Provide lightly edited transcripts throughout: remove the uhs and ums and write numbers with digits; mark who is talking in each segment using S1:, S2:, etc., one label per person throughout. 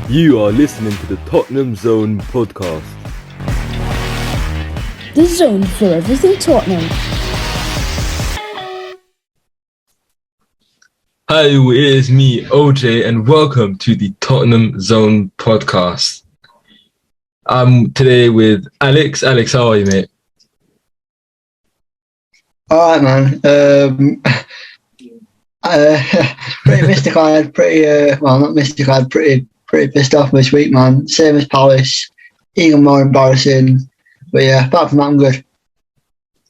S1: You are listening to the Tottenham Zone podcast.
S2: The zone for everything Tottenham.
S1: Hi, it is me, OJ, and welcome to the Tottenham Zone podcast. I'm today with Alex. Alex, how are you, mate?
S3: All right, man. Pretty mystified, not mystified, pretty pissed off this week, man. Same as Palace, even more embarrassing. But yeah, apart from that, I'm good.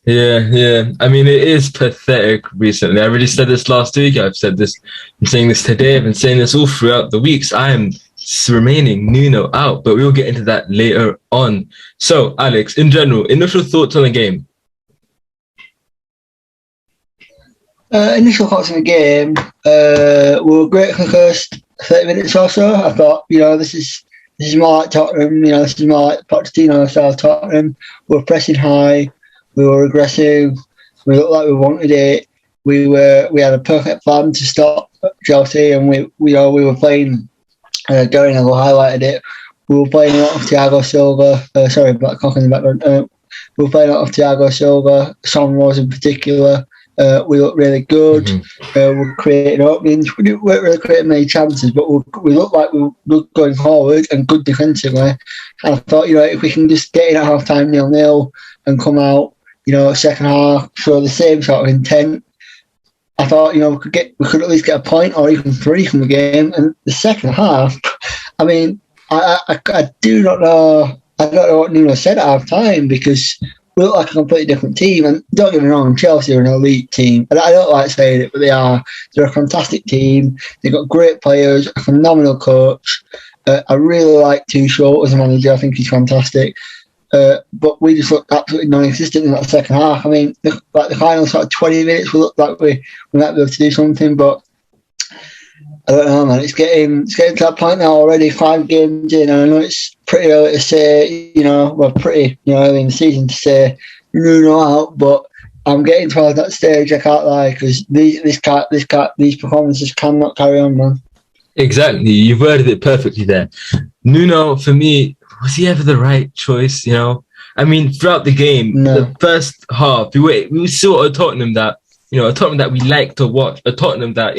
S1: Yeah. I mean, it is pathetic recently. I already said this last week. I'm saying this today. I've been saying this all throughout the weeks. I am remaining Nuno out, but we'll get into that later on. So, Alex, in general, initial thoughts on the game?
S3: Initial thoughts on the game were great for the first 30 minutes or so. I thought, this is more like Tottenham. This is more like Pochettino style Tottenham. We were pressing high. We were aggressive. We looked like we wanted it. We had a perfect plan to stop Chelsea, and we were playing. Gary Neville highlighted it. We were playing a lot of Thiago Silva. Black Cock in the background. We were playing a lot of Thiago Silva, Son Rose in particular. We looked really good. We were creating openings. We weren't really creating many chances, but we looked like we were good going forward and good defensively. And I thought, if we can just get in at half time 0-0 and come out, second half, show the same sort of intent, I thought, we could at least get a point or even 3 from the game. And the second half, I mean, I do not know. I don't know what Nuno said at half time, because we look like a completely different team. And don't get me wrong, Chelsea are an elite team. And I don't like saying it, but they are. They're a fantastic team. They've got great players, a phenomenal coach. I really like Tuchel as a manager. I think he's fantastic. But we just looked absolutely non-existent in that second half. I mean, the final sort of 20 minutes, we looked like we might be able to do something, but I don't know, man. It's getting to that point now already, 5 games in, and I know it's pretty early to say, pretty early in the season to say Nuno out, but I'm getting towards that stage, I can't lie, because these performances cannot carry on, man.
S1: Exactly. You've worded it perfectly there. Nuno, for me, was he ever the right choice? I mean, throughout the game, The first half, we saw a Tottenham that, we like to watch, a Tottenham that,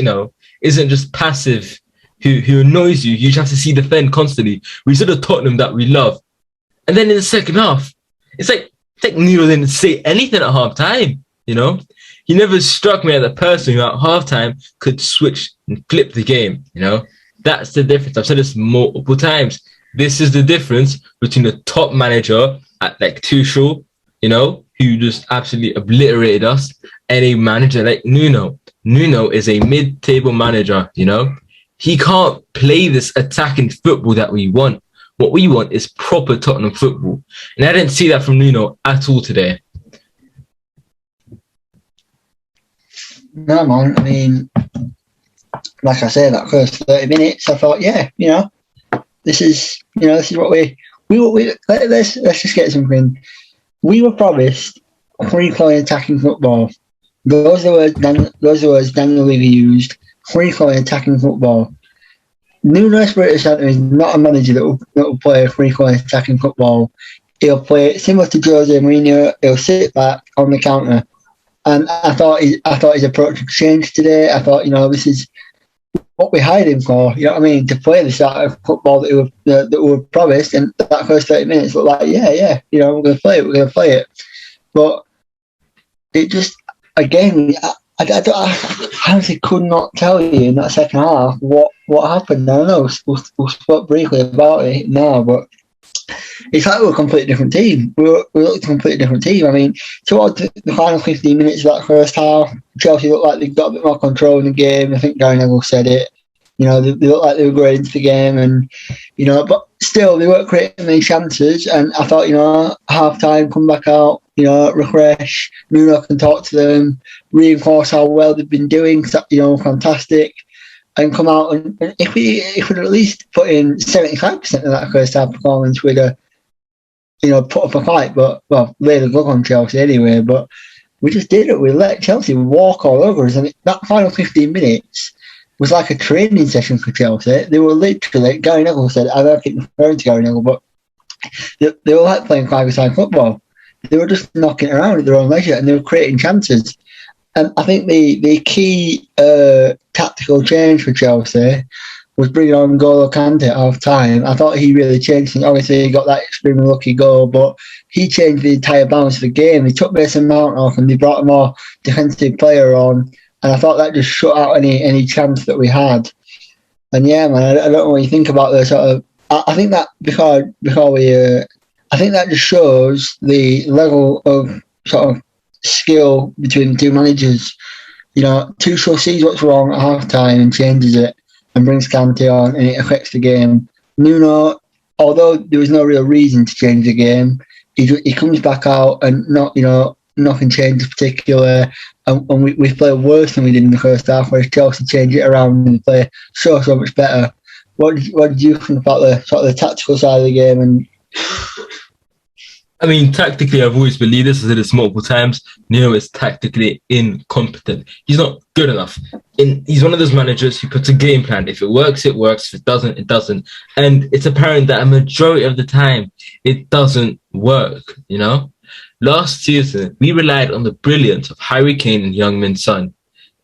S1: isn't just passive, who annoys you. You just have to see defend constantly. We saw the Tottenham that we love. And then in the second half, it's like Nuno didn't say anything at half time, He never struck me as a person who at half time could switch and flip the game, That's the difference. I've said this multiple times. This is the difference between a top manager like Tuchel, who just absolutely obliterated us, and a manager like Nuno. Nuno is a mid-table manager, He can't play this attacking football that we want. What we want is proper Tottenham football. And I didn't see that from Nuno at all today.
S3: No, man. I mean, like I said, that first 30 minutes, I thought, this is what let's just get something. We were promised free-flowing attacking football. Those are the words Daniel Levy used. Free-flowing attacking football. Nuno Espirito Santo is not a manager that will play free-flowing attacking football. He'll play similar to Jose Mourinho. He'll sit back on the counter. And I thought his approach changed today. I thought, this is what we hired him for, to play the sort of football that we were promised. And that first 30 minutes looked like, we're going to play it. But it just, again, I honestly could not tell you in that second half what happened. I know we'll spoke briefly about it now, but it's like we're a completely different team. We looked a completely different team. I mean, towards the final 15 minutes of that first half, Chelsea looked like they got a bit more control in the game. I think Gary Neville said it. They looked like they were going into the game, and but still they weren't creating many chances. And I thought, half time, come back out, refresh. Nuno can talk to them, reinforce how well they've been doing. Fantastic. And come out, and if we'd at least put in 75% of that first half performance, we'd put up a fight. But lay the glove on Chelsea anyway. But we just did it. We let Chelsea walk all over us, and that final 15 minutes, was like a training session for Chelsea. They were literally, Gary Neville said, I don't keep referring to Gary Neville, but they were like playing five-a-side football. They were just knocking around at their own leisure and they were creating chances. And I think the key tactical change for Chelsea was bringing on N'Golo Kante at half-time. I thought he really changed things. Obviously, he got that extremely lucky goal, but he changed the entire balance of the game. He took Mason Mount off and they brought a more defensive player on. And I thought that just shut out any chance that we had. And yeah, man, I don't know what you think about the sort of. I think that before we, I think that just shows the level of sort of skill between the two managers. You know, Tuchel sees what's wrong at half time and changes it and brings Kante on, and it affects the game. Nuno, although there was no real reason to change the game, he comes back out and nothing changes particularly. And we play worse than we did in the first half, whereas Chelsea change it around and play so much better. What did you think about the sort of the tactical side of the game? And
S1: I mean, tactically, I've always believed this. I said this multiple times. Nuno is tactically incompetent. He's not good enough. He's one of those managers who puts a game plan. If it works, it works. If it doesn't, it doesn't. And it's apparent that a majority of the time, it doesn't work, you know? Last season, we relied on the brilliance of Harry Kane and Young-min Son.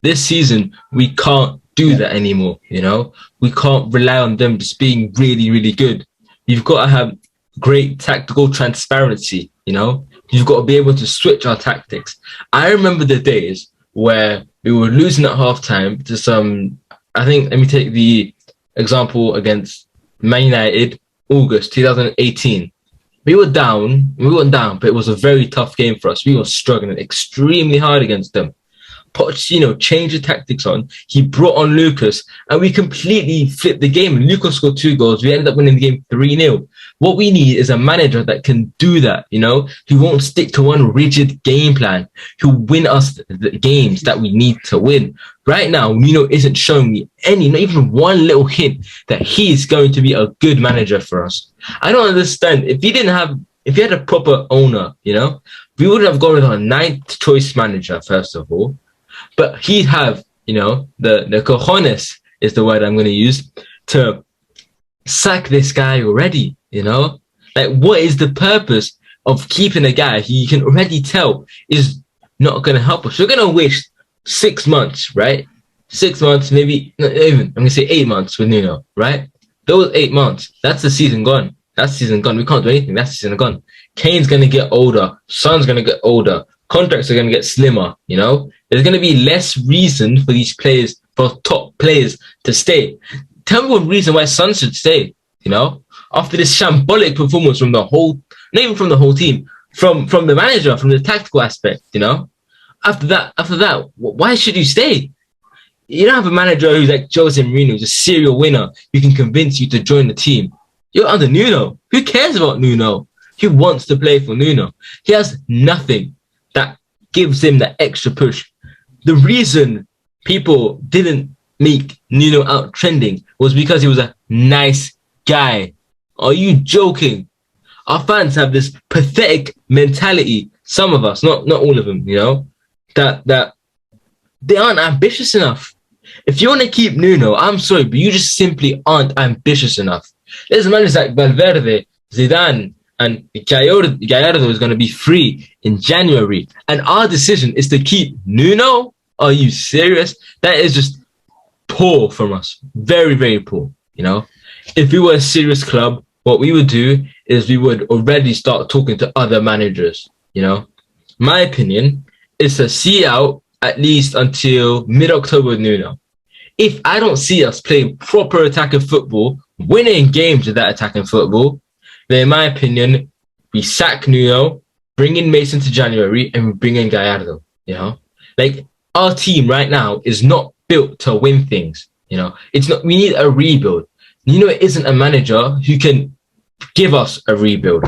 S1: This season, we can't do that anymore, you know? We can't rely on them just being really, really good. You've got to have great tactical transparency, you know? You've got to be able to switch our tactics. I remember the days where we were losing at halftime to some, I think, let me take the example against Man United, August 2018. We went down, but it was a very tough game for us. We were struggling extremely hard against them. Pochettino changed the tactics on. He brought on Lucas, and we completely flipped the game. Lucas scored 2 goals. We ended up winning the game 3-0. What we need is a manager that can do that, you know, who won't stick to one rigid game plan, who win us the games that we need to win. Right now, Nuno isn't showing me not even one little hint that he's going to be a good manager for us. I don't understand. If he had a proper owner, you know, we would have gone with our 9th choice manager, first of all. But he'd have, you know, the cojones is the word I'm going to use, to sack this guy already, you know? Like, what is the purpose of keeping a guy who you can already tell is not going to help us? We're going to waste 6 months, right? 6 months, maybe, not even, I'm going to say 8 months with Nuno, right? Those 8 months, that's the season gone. That's the season gone. We can't do anything. That's the season gone. Kane's going to get older. Son's going to get older. Contracts are going to get slimmer, you know? There's going to be less reason for these players, for top players to stay. Tell me one reason why Son should stay, you know? After this shambolic performance from the whole, not even from the whole team, from the manager, from the tactical aspect, you know? After that, why should you stay? You don't have a manager who's like Jose Mourinho, who's a serial winner, who can convince you to join the team. You're under Nuno. Who cares about Nuno? Who wants to play for Nuno? He has nothing that gives him that extra push. The reason people didn't make Nuno out trending was because he was a nice guy. Are you joking? Our fans have this pathetic mentality. Some of us, not all of them, you know, that they aren't ambitious enough. If you want to keep Nuno, I'm sorry, but you just simply aren't ambitious enough. There's managers like Valverde, Zidane, and Gallardo is going to be free in January. And our decision is to keep Nuno? Are you serious? That is just poor from us. Very, very poor, you know? If we were a serious club, what we would do is we would already start talking to other managers, you know? My opinion is to see out at least until mid-October with Nuno. If I don't see us playing proper attacking football, winning games with that attacking football, then in my opinion, we sack Nuno, bring in Mason to January, and we bring in Gallardo, you know? Like, our team right now is not built to win things, you know? It's not. We need a rebuild. Nuno isn't a manager who can give us a rebuild.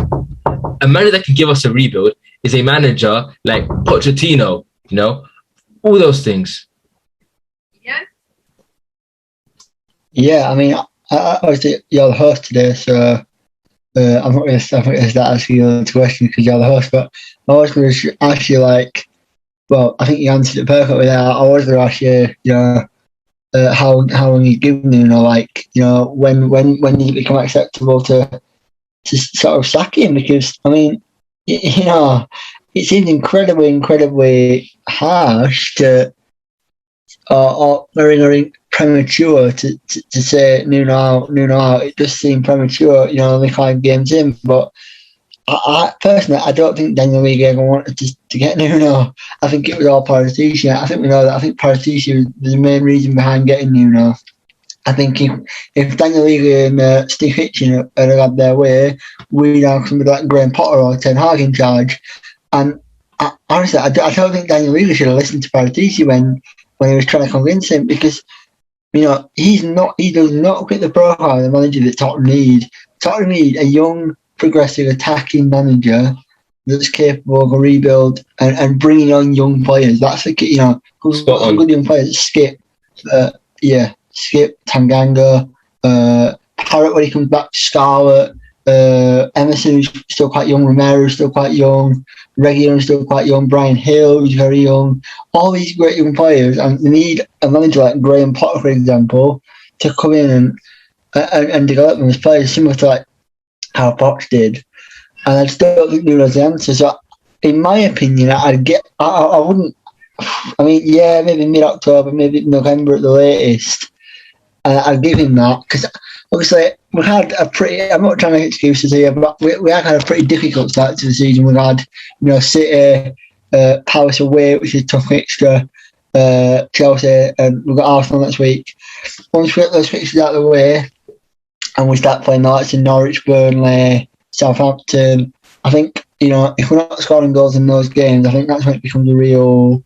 S1: A manager that can give us a rebuild is a manager like Pochettino, you know? All those things.
S3: Yeah, I mean, obviously you're the host today, so I'm not going to start asking you the question because you're the host, but I was going to ask you, like, well, I think you answered it perfectly there. I was going to ask you, you know, how long he's given Nuno. Like, when did it become acceptable to sort of sack him? Because I mean, it seems incredibly harsh to or very premature to say Nuno out. It just seemed premature, only 5 games in. But I personally, I don't think Daniel Levy ever wanted to get Nuno. I think it was all Paratici. I think we know that. I think Paratici was the main reason behind getting Nuno. I think if Daniel Levy and Steve Hitchen had had their way, we'd have somebody like Graham Potter or Ten Hag in charge. And honestly, I don't think Daniel Levy should have listened to Paratici when he was trying to convince him, because he does not fit the profile of the manager that Tottenham need. Tottenham need a young, progressive, attacking manager that's capable of a rebuild and bringing on young players. That's the key, some good young players. Skip, Tanganga, Parrott when he comes back, Scarlett, Emerson, who's still quite young, Romero, still quite young, Reguilon, still quite young, Brian Hill, who's very young. All these great young players, and they need a manager like Graham Potter, for example, to come in and develop them as players, similar to like how Poch did. And I just don't think Nuno's the answer. So, in my opinion, I wouldn't. I mean, yeah, maybe mid-October, maybe November at the latest. I'd give him that, because obviously we had a pretty. I'm not trying to make excuses here, but we had a pretty difficult start to the season. We had, City, Palace away, which is a tough fixture, Chelsea, and we've got Arsenal next week. Once we get those fixtures out of the way, and we start playing the likes of Norwich, Burnley, Southampton, I think, if we're not scoring goals in those games, I think that's when it becomes a real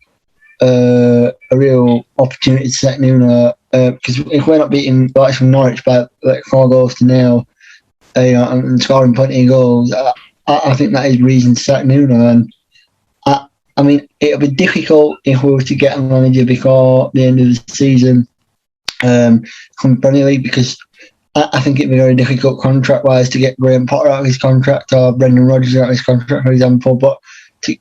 S3: opportunity to set Nuno. Because if we're not beating the likes of Norwich by like 4-0, and scoring plenty of goals, I think that is reason to set Nuno. And I mean, it'll be difficult if we were to get a manager before the end of the season, from Premier League, because I think it'd be very difficult contract-wise to get Graham Potter out of his contract or Brendan Rodgers out of his contract, for example. But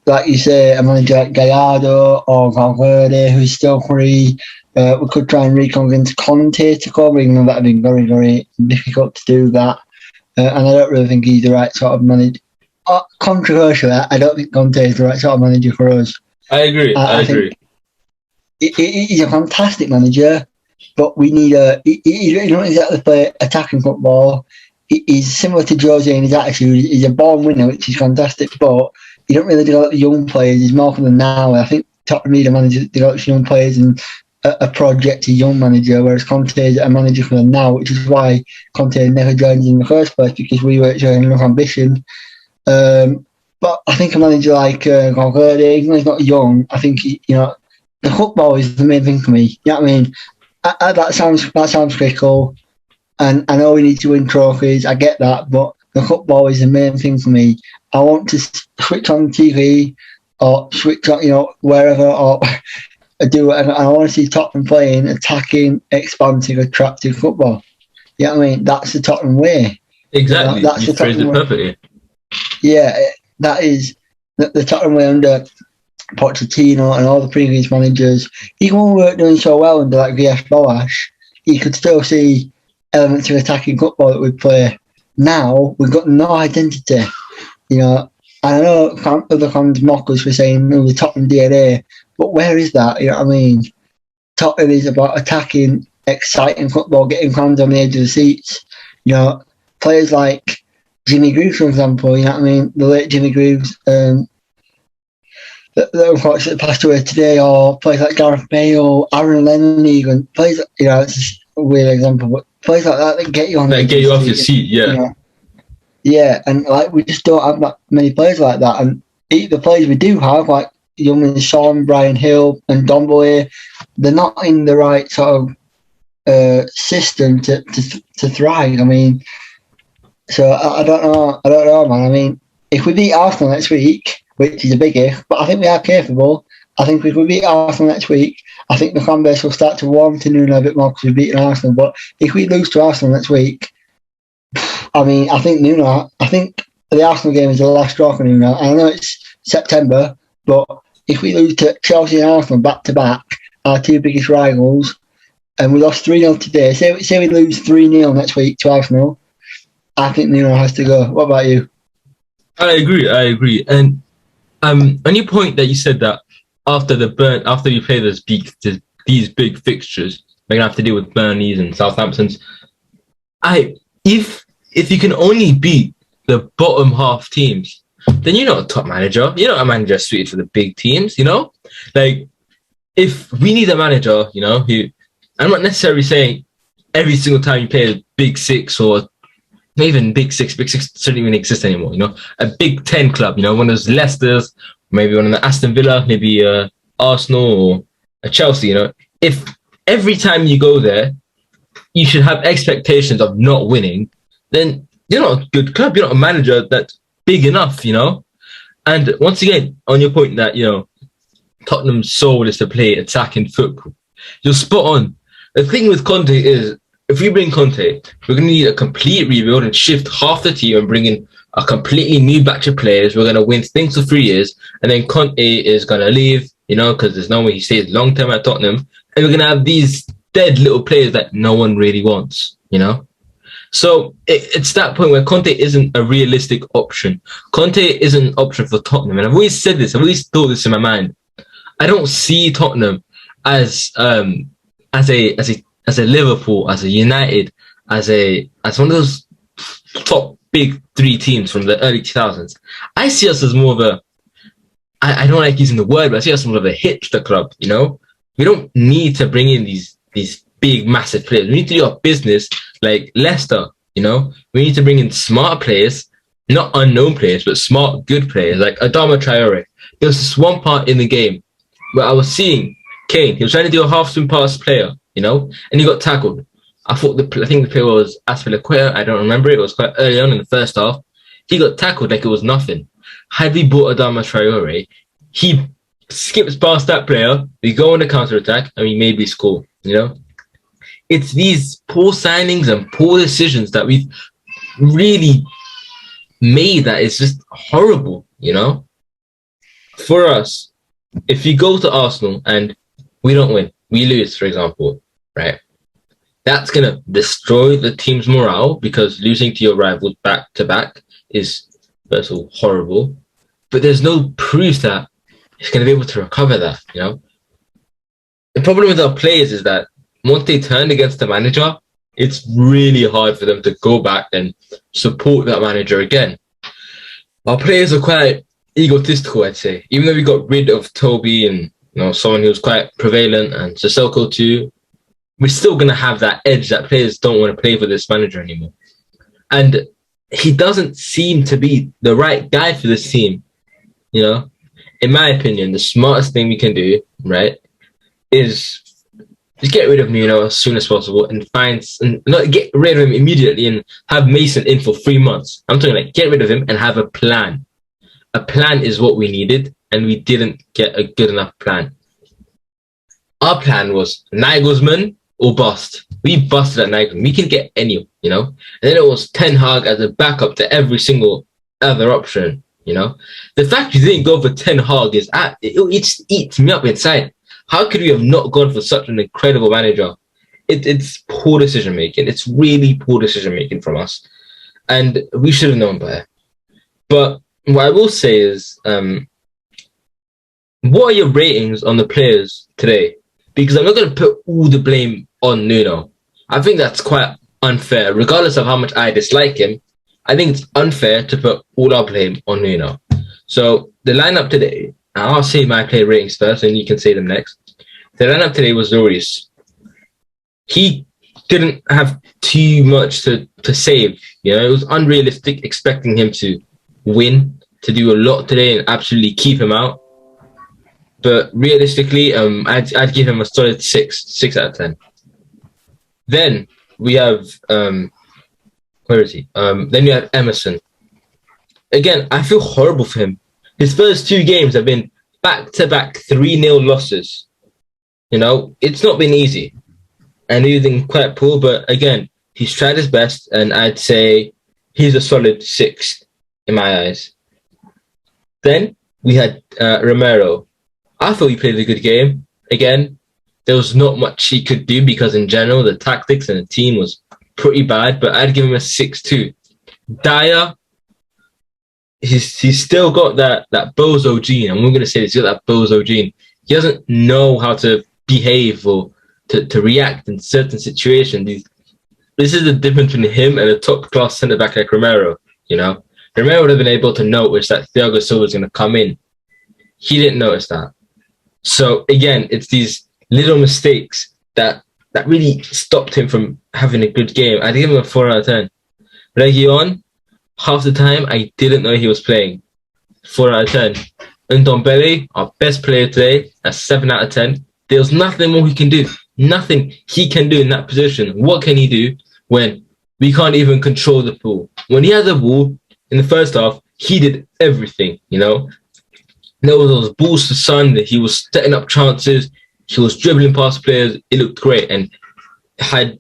S3: like you say, a manager like Gallardo or Valverde, who's still free, we could try and reconvince Conte to come, even though that'd be very, very difficult to do that. And I don't really think he's the right sort of manager. Controversially, I don't think Conte is the right sort of manager for us.
S1: I agree. I agree.
S3: He's a fantastic manager, but we need he don't exactly play attacking football. He's similar to Jose in his attitude. He's a born winner, which is fantastic, but he don't really develop the young players. He's more than now. I think Tottenham need a manager that develops young players and a projected young manager, whereas Conte is a manager for the now, which is why Conte never joined in the first place, because we weren't showing enough ambition. But I think a manager like Valverde, even though he's not young, I think the football is the main thing for me. You know what I mean? That sounds critical, and I know we need to win trophies. I get that, but the football is the main thing for me. I want to switch on TV or switch on, wherever, or do it, and I want to see Tottenham playing attacking, expansive, attractive football. You know what I mean? That's the Tottenham way.
S1: Exactly.
S3: That's
S1: you phrased it perfectly.
S3: Yeah, that is the Tottenham way under Pochettino and all the previous managers. Even when we weren't doing so well under like Villas-Boas, you could still see elements of attacking football that we play. Now we've got no identity. I know other fans mock us for saying the Tottenham DNA, but where is that? You know what I mean? Tottenham is about attacking, exciting football, getting fans on the edge of the seats. Players like Jimmy Greaves, for example, you know what I mean? The late Jimmy Greaves, that unfortunately passed away today, or players like Gareth Bale, Aaron Lennon, even players. It's just a weird example, but players like that get you on.
S1: That get you off your seat, yeah.
S3: Yeah, and like we just don't have that many players like that, and the players we do have, like young Son, Brian Hill, and Dombele, they're not in the right sort of system to thrive. I mean, so I don't know, man. I mean, if we beat Arsenal next week, which is a big if, but I think we are capable. I think if we beat Arsenal next week, I think the fan base will start to warm to Nuno a bit more because we've beaten Arsenal. But if we lose to Arsenal next week, I mean, I think the Arsenal game is the last straw for Nuno. I know it's September, but if we lose to Chelsea and Arsenal back to back, our two biggest rivals, and we lost 3-0 today. Say we lose 3-0 next week to Arsenal, I think Nuno has to go. What about you?
S1: I agree. And on your point that you said that after you play these big fixtures, we're gonna have to deal with Burnleys and Southamptons. If you can only beat the bottom half teams, then you're not a top manager. You're not a manager suited for the big teams, you know? Like, if we need a manager, you know, I'm not necessarily saying every single time you play a Big Six or not even Big Six doesn't even exist anymore, you know? A Big Ten club, you know, one of those Leicester's, maybe one of the Aston Villa, maybe Arsenal or a Chelsea, you know? If every time you go there, you should have expectations of not winning, then you're not a good club. You're not a manager that's big enough, you know? And once again, on your point that, you know, Tottenham's soul is to play attacking football, you're spot on. The thing with Conte is, if we bring Conte, we're going to need a complete rebuild and shift half the team and bring in a completely new batch of players. We're going to win things for 3 years, and then Conte is going to leave, you know, because there's no way he stays long term at Tottenham. And we're going to have these dead little players that no one really wants, you know? So it's that point where Conte isn't a realistic option. Conte isn't an option for Tottenham. And I've always said this, I've always thought this in my mind. I don't see Tottenham as a Liverpool, as a United, as one of those top big 3 teams from the early 2000s. I see us as more of a, I don't like using the word, but I see us more of a hipster club, you know? We don't need to bring in these big, massive players. We need to do our business like Leicester, you know? We need to bring in smart players, not unknown players, but smart, good players, like Adama Traore. There was this one part in the game where I was seeing Kane. He was trying to do a half-swing pass player, you know? And he got tackled. I think the player was Aspilicueta. I don't remember. It was quite early on in the first half. He got tackled like it was nothing. Had we bought Adama Traore, he skips past that player, we go on the counter-attack, and we maybe score, you know? It's these poor signings and poor decisions that we've really made that is just horrible, you know? For us, if you go to Arsenal and we don't win, we lose, for example, right? That's going to destroy the team's morale because losing to your rivals back-to-back is, first of all, horrible. But there's no proof that it's going to be able to recover that, you know? The problem with our players is that once they turn against the manager, it's really hard for them to go back and support that manager again. Our players are quite egotistical, I'd say. Even though we got rid of Toby and, you know, someone who was quite prevalent, and Sissoko too, we're still going to have that edge that players don't want to play for this manager anymore. And he doesn't seem to be the right guy for this team, you know? In my opinion, the smartest thing we can do, right, is just get rid of Nuno as soon as possible and not get rid of him immediately and have Mason in for 3 months. I'm talking like get rid of him and have a plan. A plan is what we needed, and we didn't get a good enough plan. Our plan was Nagelsmann or bust. We busted at Nagelsmann. We can get any, you know? And then it was Ten Hag as a backup to every single other option, you know? The fact you didn't go for Ten Hag it just eats me up inside. How could we have not gone for such an incredible manager? It's poor decision making. It's really poor decision making from us, and we should have known better. But what I will say is, what are your ratings on the players today? Because I'm not going to put all the blame on Nuno. I think that's quite unfair. Regardless of how much I dislike him, I think it's unfair to put all our blame on Nuno. So the lineup today, I'll say my player ratings first, and you can say them next. The lineup today was Lloris. He didn't have too much to save. You know, it was unrealistic expecting him to win, to do a lot today and absolutely keep him out. But realistically, I'd give him a solid 6 out of 10. Then we have where is he? Then you have Emerson. Again, I feel horrible for him. His first 2 games have been back-to-back 3-0 losses. You know, it's not been easy. And he's been quite poor, but again, he's tried his best, and I'd say he's a solid 6 in my eyes. Then we had Romero. I thought he played a good game. Again, there was not much he could do because in general the tactics and the team was pretty bad. But I'd give him a 6-2. Dyer, he's still got that bozo gene. I'm going to say this, he's got that bozo gene. He doesn't know how to behave or to react in certain situations. This is the difference between him and a top class centre back like Romero. You know, Romero would have been able to notice that Thiago Silva was going to come in. He didn't notice that. So again, it's these little mistakes that really stopped him from having a good game. I'd give him a 4 out of 10. Reguilon, half the time I didn't know he was playing. 4 out of 10. Ndombele, our best player today, a 7 out of 10. There's nothing more he can do. Nothing he can do in that position. What can he do when we can't even control the ball? When he had the ball in the first half, he did everything, you know. There was those balls to Son that he was setting up chances. He was dribbling past players. It looked great. And had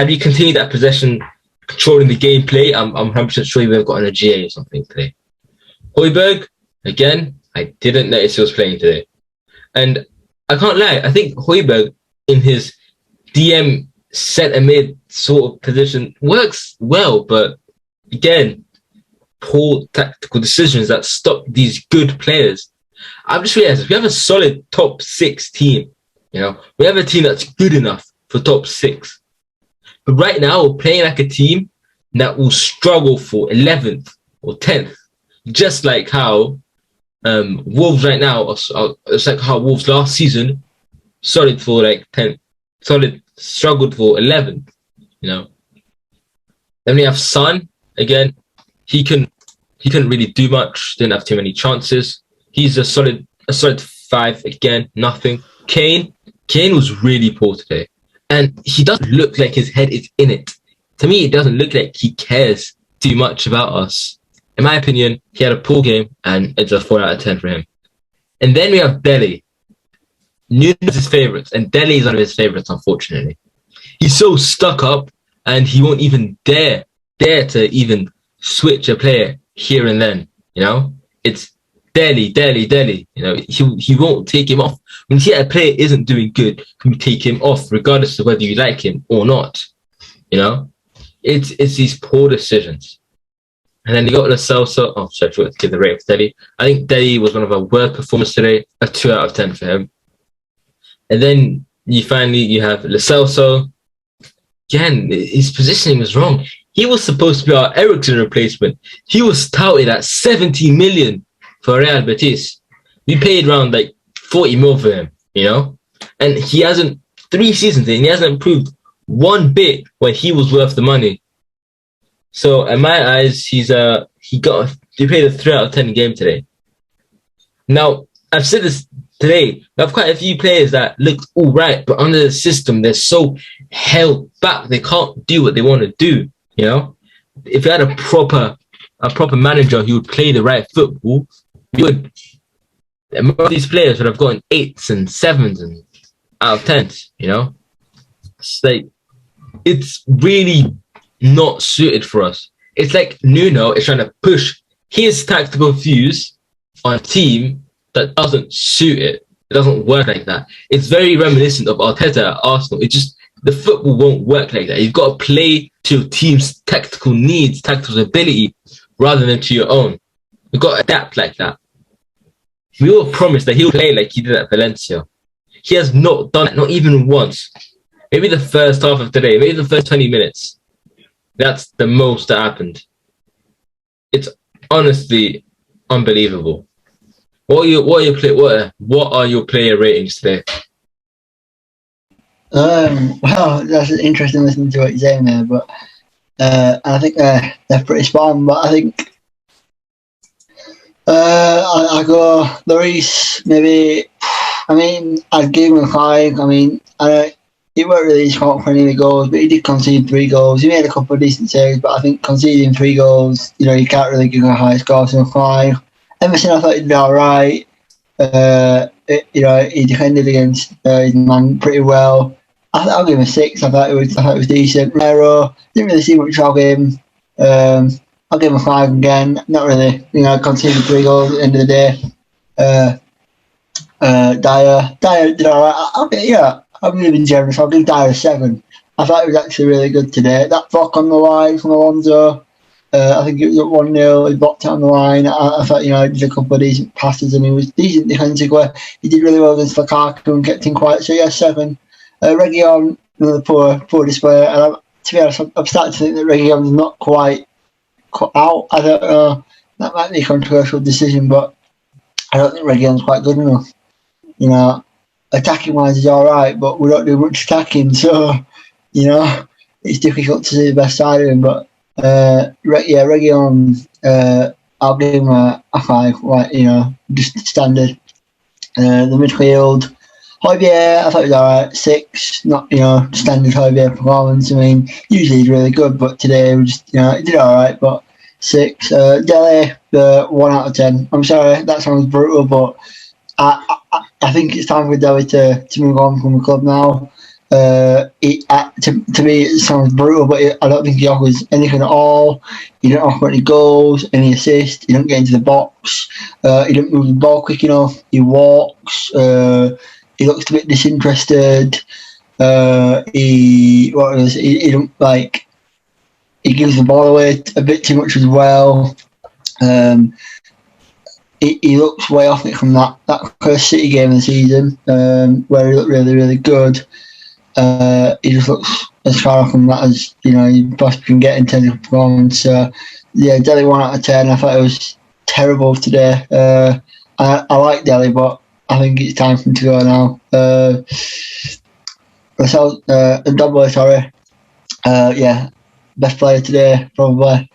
S1: we continued that possession, controlling the gameplay, I'm 100% sure he would have gotten a GA or something today. Højbjerg, again, I didn't notice he was playing today. And I can't lie, I think Højbjerg in his DM centre mid sort of position works well, but again, poor tactical decisions that stop these good players. I've just realised if we have a solid top 6 team, you know, we have a team that's good enough for top 6. But right now, we're playing like a team that will struggle for 11th or 10th, just like how Wolves right now, it's like how Wolves last season solid for like 10th, struggled for 11th, you know. Then we have Son, again, he couldn't really do much, didn't have too many chances. He's a solid 5 again, nothing. Kane was really poor today. And he doesn't look like his head is in it. To me, it doesn't look like he cares too much about us. In my opinion, he had a poor game and it's a 4 out of 10 for him. And then we have Dele. NUNO'S his favourites, and Dele is one of his favourites, unfortunately. He's so stuck up and he won't even dare to even switch a player here and then, you know? It's Dele. You know, he won't take him off. When you see a player isn't doing good, you take him off, regardless of whether you like him or not. You know, it's these poor decisions. And then you got Lo Celso. Oh, sorry, I forgot to give the rating for Dele. I think Dele was one of our worst performers today. A 2 out of 10 for him. And then you have Lo Celso. Again, his positioning was wrong. He was supposed to be our Eriksen replacement. He was touted at 70 million for Real Betis. We paid around like 40 mil for him, you know? And he hasn't, 3 seasons in, he hasn't improved one bit when he was worth the money. So in my eyes, he played a 3 out of 10 game today. Now, I've said this today, we have quite a few players that looked all right, but under the system, they're so held back, they can't do what they want to do, you know? If you had a proper manager who would play the right football, most of these players would have gotten 8s and 7s and out of 10s, you know? It's really not suited for us. It's like Nuno is trying to push his tactical views on a team that doesn't suit it. It doesn't work like that. It's very reminiscent of Arteta at Arsenal. It's just, the football won't work like that. You've got to play to your team's tactical needs, tactical ability, rather than to your own. You've got to adapt like that. We all promised that he'll play like he did at Valencia. He has not done it, not even once. Maybe the first half of today, maybe the first 20 minutes. That's the most that happened. It's honestly unbelievable. What are your player ratings today?
S3: Well, that's interesting listening to what you're saying there, but I think they're pretty spot on. But I think I go Lloris, maybe. I mean, I'd give him a 5. I mean, he weren't really scoring for any of the goals, but he did concede 3 goals. He made a couple of decent saves, but I think conceding 3 goals, you know, you can't really give him a high score, so a 5. Emerson, I thought he did all right. You know, he defended against his man pretty well. I'll give him a 6. I thought it was decent. Romero, didn't really see much of him. I'll give him a 5 again. Not really, you know, conceded 3 goals at the end of the day. Dyer did all right. Okay, yeah, I'm going to be generous. I'll give Dyer a 7. I thought it was actually really good today. That block on the line from Alonso, I think it was at 1-0. He blocked it on the line. I thought, he did a couple of decent passes and he was decent defensively. He did really well against Lukaku and kept him quiet. So, yeah, 7. Reguilon, another poor display. And to be honest, I'm starting to think that Reguilon's not quite cut out. I don't know. That might be a controversial decision, but I don't think Reguilon's quite good enough. Attacking wise is all right, but we don't do much attacking, so it's difficult to see the best side of him. But Reguilon, I'll give him a 5. Just standard. The midfield, Højbjerg, I thought it was all right. 6, not standard Højbjerg performance. I mean, usually he's really good, but today we just he did all right, but 6. Dele, 1 out of 10. I'm sorry, that sounds brutal, but I think it's time for Dele to move on from the club now. To me, it sounds brutal, but I don't think he offers anything at all. He don't offer any goals, any assists. He don't get into the box. He don't move the ball quick enough. He walks. He looks a bit disinterested. He don't like. He gives the ball away a bit too much as well. He looks way off it from that first City game of the season, where he looked really, really good. He just looks as far off from that as you possibly can get in terms of performance. So, yeah, Dele 1 out of 10. I thought it was terrible today. I like Dele, but I think it's time for him to go now. Double, sorry. Best player today, probably.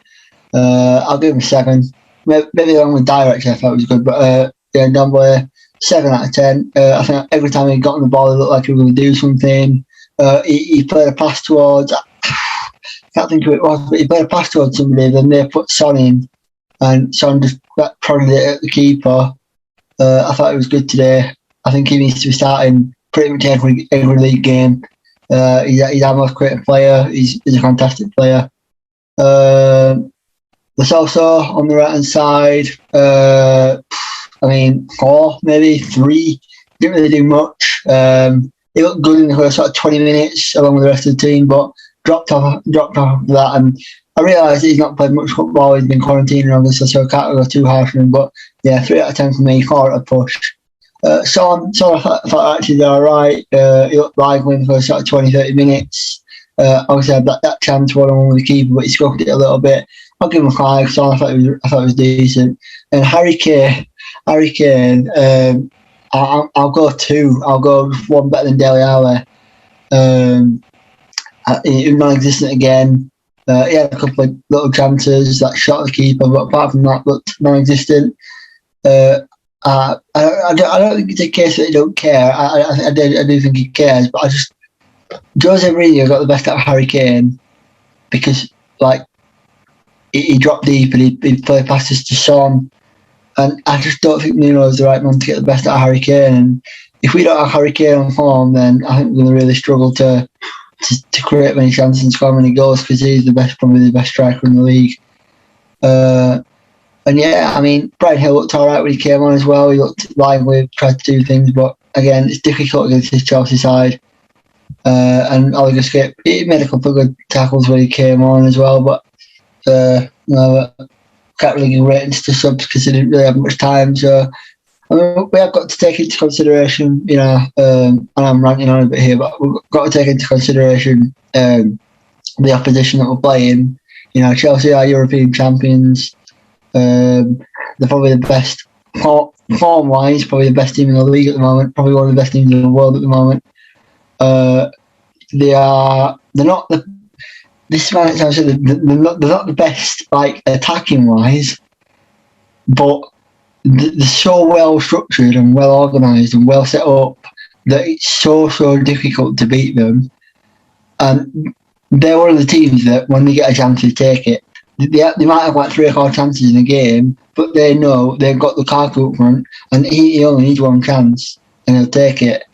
S3: I'll give him a 7. Maybe along with Dyer, actually, I thought it was good. But Double, 7 out of 10. I think every time he got on the ball, it looked like he was going to do something. He played a pass towards, I can't think who it was, but he played a pass towards somebody, then they put Son in, and Son just prodded it at the keeper. I thought it was good today. I think he needs to be starting pretty much every league game. He's our most creative player. He's a fantastic player. There's also on the right hand side, 4, maybe 3. Didn't really do much. He looked good in the first sort of 20 minutes along with the rest of the team, but dropped off of that. And I realised he's not played much football. He's been quarantined, obviously, so I can't go too harsh on him. But yeah, 3 out of 10 for me, 4 at a push. Son, I thought actually they're all right. He looked lively in the first sort of 20-30 minutes. Obviously, had that chance one-on-one with the keeper, but he scuffed it a little bit. I'll give him a 5. So I thought it was decent. And Harry Kane. I'll go 2. I'll go 1 better than Dele Alli. He was non-existent again. He had a couple of little chances that shot the keeper, but apart from that, looked non-existent. I don't think it's a case that he don't care. I do think he cares, but Jose Mourinho got the best out of Harry Kane because he dropped deep and he played passes to Son. And I just don't think Nuno's the right man to get the best out of Harry Kane. And if we don't have Harry Kane on form, then I think we're going to really struggle to create many chances and score many goals because he's probably the best striker in the league. Brian Hill looked all right when he came on as well. He looked lively, tried to do things, but again, it's difficult against his Chelsea side. And Oliver Skip, he made a couple of good tackles when he came on as well, but can't really give ratings to subs because they didn't really have much time. So we have got to take into consideration, and I'm ranting on a bit here, but we've got to take into consideration the opposition that we're playing. Chelsea are European champions. They're probably the best form-wise, probably the best team in the league at the moment. Probably one of the best teams in the world at the moment. They're not the. This man sounds like they're not the best, attacking wise, but they're so well structured and well organised and well set up that it's so difficult to beat them. And they're one of the teams that when they get a chance to take it, they might have 3 or 4 chances in a game, but they know they've got Lukaku up front and he only needs 1 chance and he'll take it.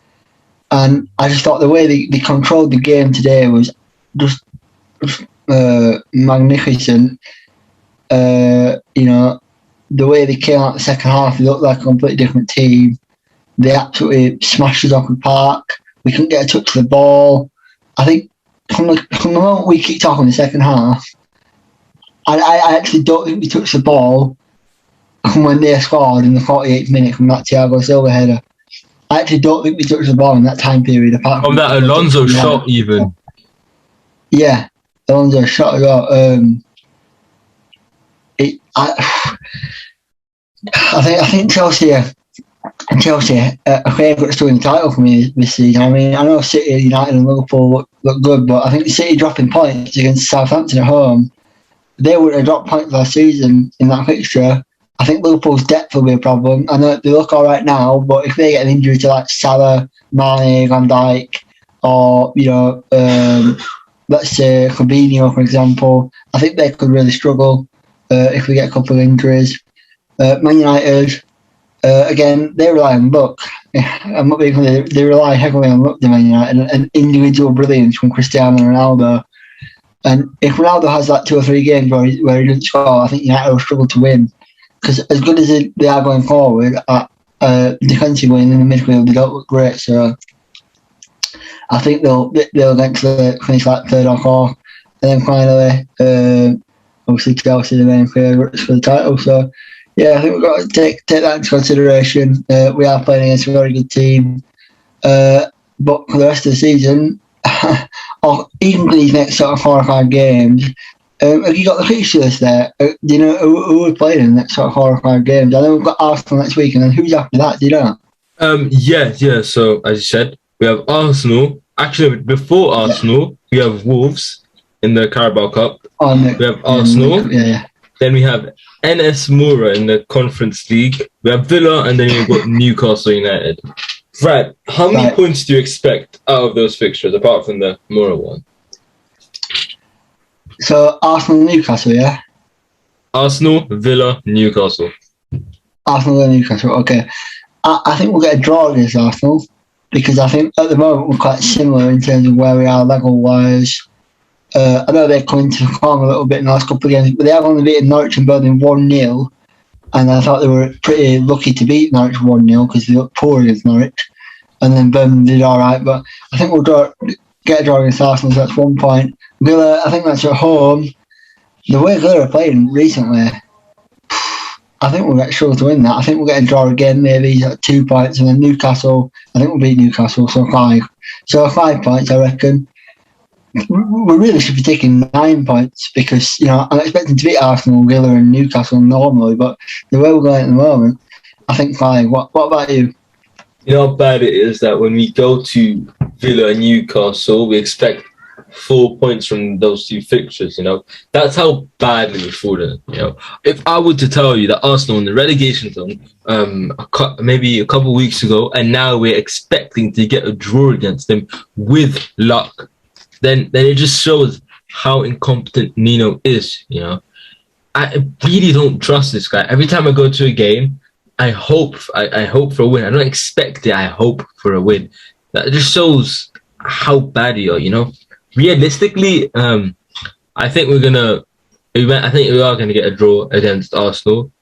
S3: And I just thought the way they controlled the game today was just magnificent. The way they came out the second half, they looked like a completely different team. They absolutely smashed us off the park. We couldn't get a touch of the ball. I think from the moment we kicked off in the second half, I actually don't think we touched the ball when they scored in the 48th minute from that Thiago Silva header. I actually don't think we touched the ball in that time period. Apart
S1: from that Alonso shot, even.
S3: Yeah, Alonso shot as well. I think Chelsea are favourites to win the title for me this season. I mean, I know City, United, and Liverpool look good, but I think City dropping points against Southampton at home, they would have dropped points last season in that fixture. I think Liverpool's depth will be a problem. I know they look all right now, but if they get an injury to like Salah, Mane, Van Dijk, or let's say Fabinho, for example, I think they could really struggle if we get a couple of injuries. Man United, again, they rely on luck. I'm not being funny, they rely heavily on luck, the Man United, and individual brilliance from Cristiano Ronaldo. And if Ronaldo has like 2 or 3 games where he doesn't score, I think United will struggle to win. Because as good as they are going forward, defensively and in the midfield, they don't look great. So I think they'll eventually finish like 3rd or 4th. And then finally, obviously Chelsea are the main favourites for the title. So yeah, I think we've got to take that into consideration. We are playing against a very good team. But for the rest of the season, or even for these next sort of 4 or 5 games, have you got the fixture list there? Do you know who we're playing in the next sort of 4 or 5 games? I know we've got Arsenal next week, and then who's after that? Do you know?
S1: Yeah. So as you said, we have Arsenal. Actually, before Arsenal, we have Wolves in the Carabao Cup. We have Arsenal.
S3: Yeah.
S1: Then we have NS Moura in the Conference League. We have Villa, and then we've got Newcastle United. Right. How many points do you expect out of those fixtures, apart from the Moura one?
S3: So Arsenal, Newcastle, yeah.
S1: Arsenal, Villa, Newcastle.
S3: Arsenal, Villa, Newcastle. Okay. I think we'll get a draw against Arsenal because I think at the moment we're quite similar in terms of where we are level-wise. I know they're coming to form a little bit in the last couple of games, but they have only beaten Norwich and Birmingham 1-0, and I thought they were pretty lucky to beat Norwich 1-0 because they looked poor against Norwich, and then Birmingham did all right. But I think we'll get a draw against Arsenal, so that's 1 point. Villa, I think that's at home. The way Villa are playing recently, I think we'll get struggle to win that. I think we'll get a draw again, maybe 2 points, and then Newcastle, I think we'll beat Newcastle, so 5. So 5 points, I reckon. We really should be taking 9 points because, I'm expecting to beat Arsenal, Villa and Newcastle normally, but the way we're going at the moment, I think 5. What about you?
S1: You know how bad it is that when we go to Villa and Newcastle, we expect 4 points from those 2 fixtures, That's how badly we're falling, If I were to tell you that Arsenal in the relegation zone maybe a couple of weeks ago, and now we're expecting to get a draw against them with luck, then it just shows how incompetent Nuno is, I really don't trust this guy. Every time I go to a game, I hope for a win. I don't expect it. I hope for a win. That just shows how bad you are, Realistically, I think we are gonna get a draw against Arsenal.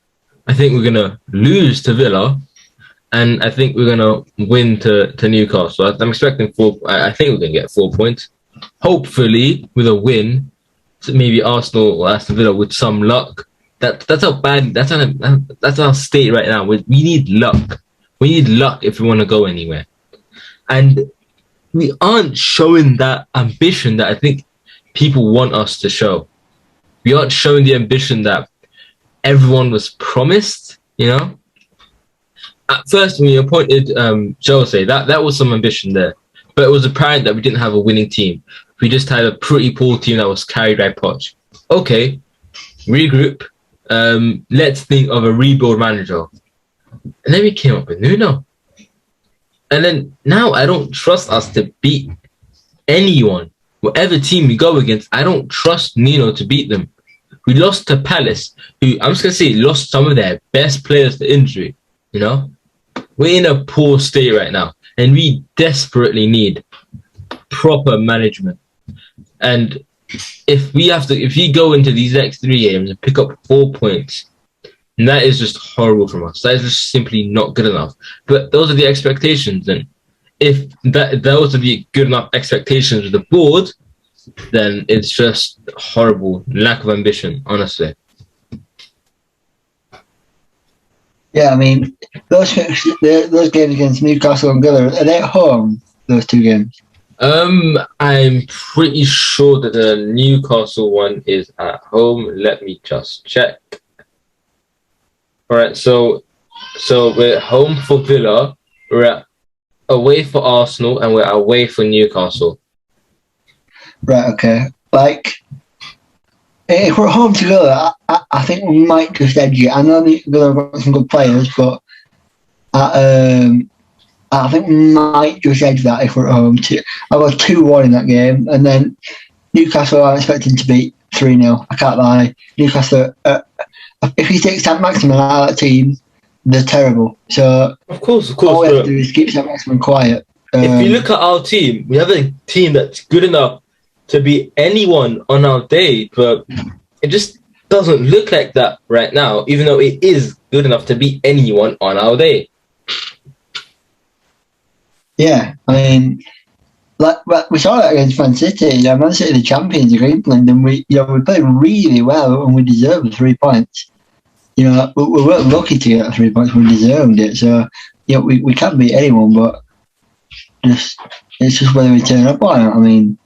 S1: I think we're gonna lose to Villa, and I think we're gonna win to Newcastle. I'm expecting 4. I think we're gonna get 4 points. Hopefully, with a win, so maybe Arsenal or Aston Villa with some luck. That's how bad. That's our state right now. We need luck. We need luck if we want to go anywhere, and we aren't showing that ambition that I think people want us to show. We aren't showing the ambition that everyone was promised. At first, when we appointed Chelsea, that was some ambition there. But it was apparent that we didn't have a winning team. We just had a pretty poor team that was carried by Poch. Okay, regroup. Let's think of a rebuild manager. And then we came up with Nuno. And then now I don't trust us to beat anyone. Whatever team we go against, I don't trust Nuno to beat them. We lost to Palace, who I'm just going to say lost some of their best players to injury. We're in a poor state right now. And we desperately need proper management. And if we go into these next 3 games and pick up 4 points, and that is just horrible from us. That is just simply not good enough. But those are the expectations. And if there was to be good enough expectations with the board, then it's just horrible. Lack of ambition, honestly.
S3: Yeah, I mean, those games against Newcastle and Villa, are they at home, those two games?
S1: I'm pretty sure that the Newcastle one is at home. Let me just check. All right, so we're home for Villa, we're away for Arsenal, and we're away for Newcastle.
S3: Right, okay. Like, if we're at home to Villa, I think we might just edge it. I know Villa have got some good players, but I think we might just edge that if we're at home. I got 2-1 in that game, and then Newcastle I'm expecting to beat 3-0. I can't lie. Newcastle, if he takes that maximum out of that team, they're terrible. So
S1: of course.
S3: All we have to do is keep that maximum quiet.
S1: If you look at our team, we have a team that's good enough to beat anyone on our day, but it just doesn't look like that right now, even though it is good enough to beat anyone on our day.
S3: Yeah, I mean, like we saw that against Man City. Man City, the champions of England, and we played really well, and we deserved the 3 points. We weren't lucky to get 3 points; we deserved it. So, we can beat anyone, but it's just whether we turn up or not. I mean,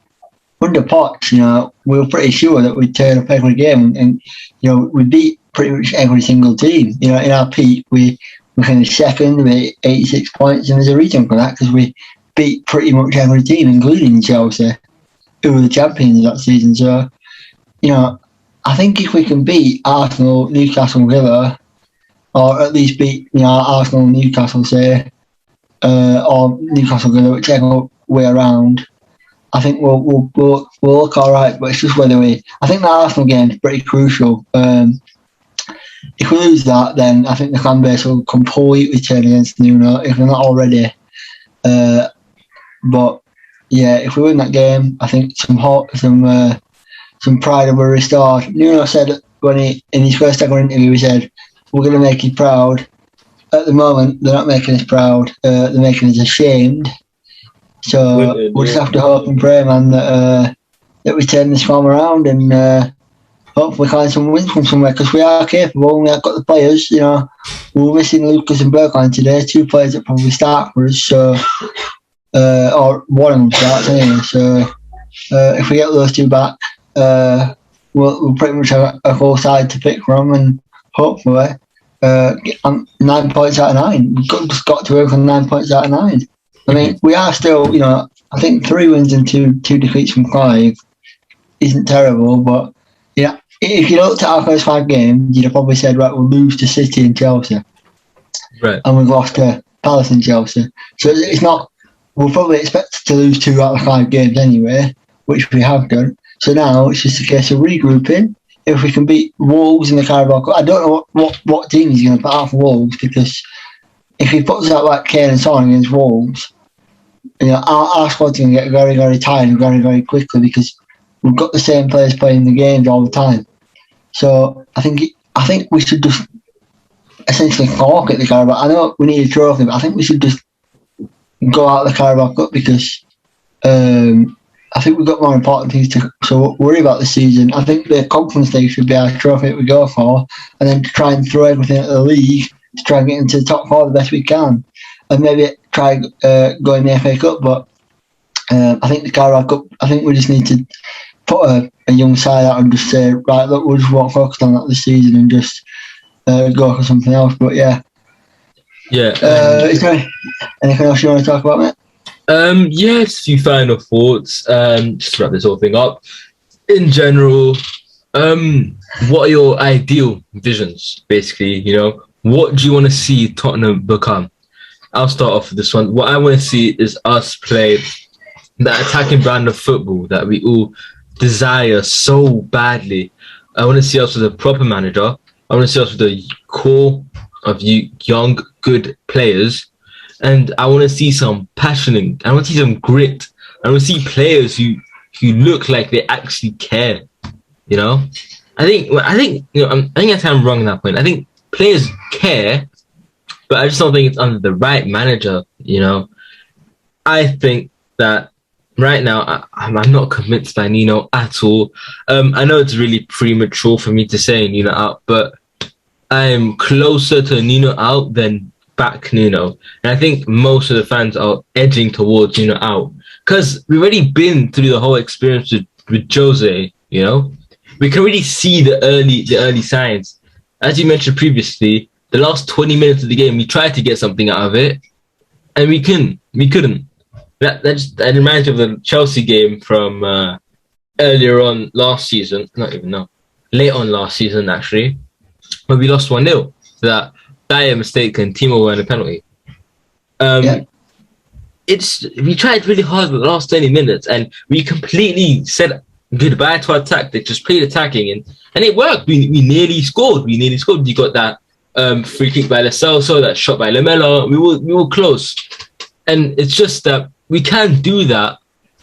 S3: under Potts, we were pretty sure that we'd turn up every game, and we beat pretty much every single team. In our peak, we finished second with 86 points, and there's a reason for that because we beat pretty much every team, including Chelsea, who were the champions that season. So, I think if we can beat Arsenal, Newcastle, Villa, or at least beat Arsenal, Newcastle, say, or Newcastle, Villa, whichever way around, I think we'll look all right. But it's just whether I think the Arsenal game is pretty crucial. If we lose that, then I think the fan base will completely turn against Nuno if they're not already. But yeah, if we win that game, I think some pride will be restored. Nuno said in his first ever interview, he said, "We're going to make you proud." At the moment, they're not making us proud. They're making us ashamed. So we'll just have to hope and pray, man, that we turn this form around and hopefully find some wins from somewhere because we are capable and we have got the players. We're missing Lucas and Bergwijn today, 2 players that probably start for us. So, or one of them starts anyway. So, if we get those 2 back, we'll pretty much have a whole side to pick from, and hopefully, 9 points out of 9. We've just got to work on 9 points out of 9. I mean, we are still, I think 3 wins and 2 defeats from 5 isn't terrible, but if you looked at our first 5 games, you'd have probably said, right, we'll lose to City and Chelsea.
S1: Right.
S3: And we've lost to Palace and Chelsea. So it's not, we'll probably expect to lose 2 out of 5 games anyway, which we have done. So now it's just a case of regrouping. If we can beat Wolves in the Carabao Cup, I don't know what team he's going to put out for Wolves, because if he puts out like Kane and Son against Wolves, our squad's going to get very, very tired very, very quickly because we've got the same players playing the games all the time. So I think we should just essentially fork at the Carabao. I know we need a trophy, but I think we should just go out of the Carabao Cup because I think we've got more important things to worry about this season. I think the Conference League should be our trophy that we go for, and then try and throw everything at the league to try and get into the top 4 the best we can, and maybe try go in the FA Cup. But I think the Carabao Cup, I think we just need to put a young side out and just say, right, look, we'll just won't focus on that this season and just go for something else. But yeah. Is there anything else you want to talk about, mate?
S1: Yes, a few final thoughts. Just to wrap this whole thing up. In general, what are your ideal visions, basically? What do you want to see Tottenham become? I'll start off with this one. What I want to see is us play that attacking brand of football that we all desire so badly. I want to see us with a proper manager. I want to see us with a core of young, good players. And I want to see some passion. I want to see some grit. I want to see players who look like they actually care. I think I'm wrong on that point. I think players care, but I just don't think it's under the right manager. I think that right now I'm not convinced by Nuno at all. I know it's really premature for me to say Nuno out, but I am closer to Nuno out than back Nuno. And I think most of the fans are edging towards Nuno out because we've already been through the whole experience with Jose, you know? We can really see the early signs. As you mentioned previously, the last 20 minutes of the game, we tried to get something out of it, and we couldn't. That reminds me of the Chelsea game from earlier on last season. Not even no, late on last season actually, when we lost 1-0. That dire mistake and Timo won a penalty. We tried really hard for the last 20 minutes, and we completely said goodbye to our tactic, just played attacking, and it worked. We nearly scored. You got that free kick by Lo Celso, that shot by Lamela. We were close, and it's just that we can do that,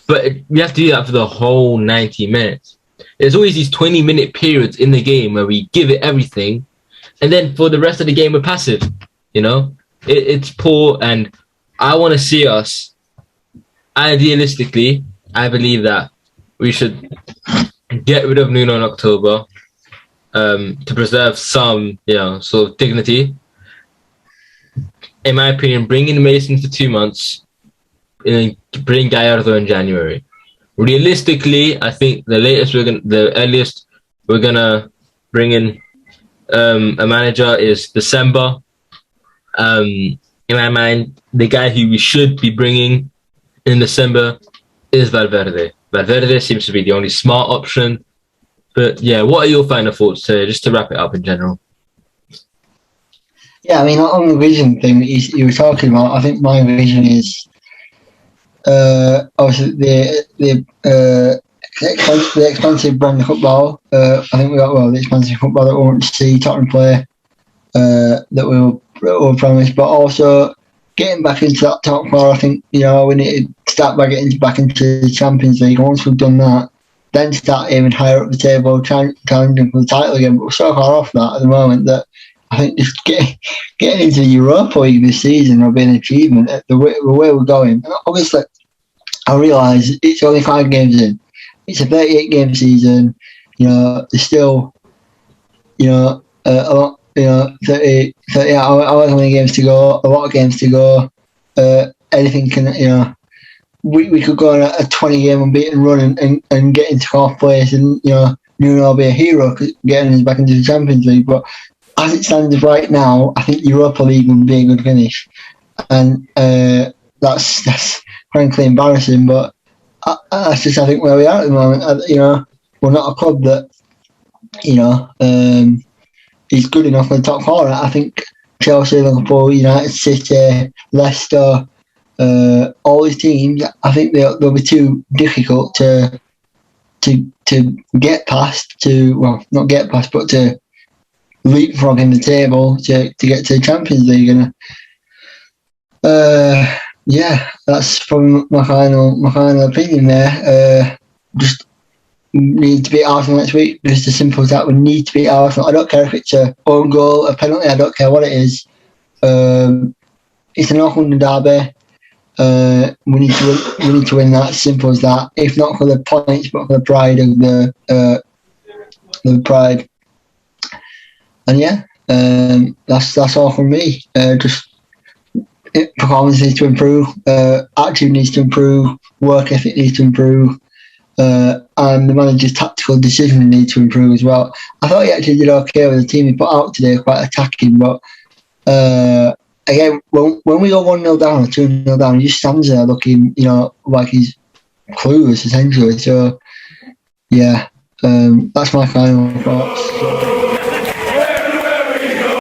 S1: but we have to do that for the whole 90 minutes. There's always these 20-minute periods in the game where we give it everything, and then for the rest of the game we're passive. You know, it's poor, and I want to see us. Idealistically, I believe that we should get rid of Nuno in October to preserve some, sort of dignity. In my opinion, bring in Mason for 2 months and bring Gallardo in January. Realistically, I think the earliest we're gonna bring in a manager is December. In my mind, the guy who we should be bringing in December is Valverde. Valverde seems to be the only smart option. But yeah, what are your final thoughts today, just to wrap it up in general?
S3: Yeah, I mean, on the vision thing that you were talking about, I think my vision is obviously the expansive brand of football. I think we got the expansive football that we want to see Tottenham play, that we were promised, but also getting back into that top four. I think we need to start back into the Champions League. Once we've done that, then start aiming higher up the table, challenging for the title again. But we're so far off that at the moment that I think just getting into the Europa League this season will be an achievement. The way we're going, and obviously, I realise it's only 5 games in. It's a 38-game season. There's still a lot. 30 however many games to go, a lot of games to go. Anything can, we could go on a 20-game unbeaten run and get into 4th place, and Nuno will be a hero getting us back into the Champions League. But as it stands right now, I think Europa League would be a good finish, and that's frankly embarrassing. But that's just, I think, where we are at the moment. We're not a club that is good enough for the top 4. I think Chelsea, Liverpool, United, City, Leicester, all these teams, I think they'll be too difficult to get past. Not get past, but to leapfrog in the table to get to the Champions League. And that's probably my final opinion there. Just need to beat Arsenal next week. Just as simple as that. We need to beat Arsenal. I don't care if it's an own goal, a penalty. I don't care what it is. It's an North London derby. We need to win that. Simple as that. If not for the points, but for the pride of the pride. And that's all from me. Just performance needs to improve. Attitude needs to improve. Work ethic needs to improve. And the manager's tactical decision needs to improve as well. I thought he actually did okay with the team he put out today, quite attacking. But again, when we go 1-0 down or 2-0 down, he just stands there looking, like he's clueless essentially. So yeah, that's my final thoughts.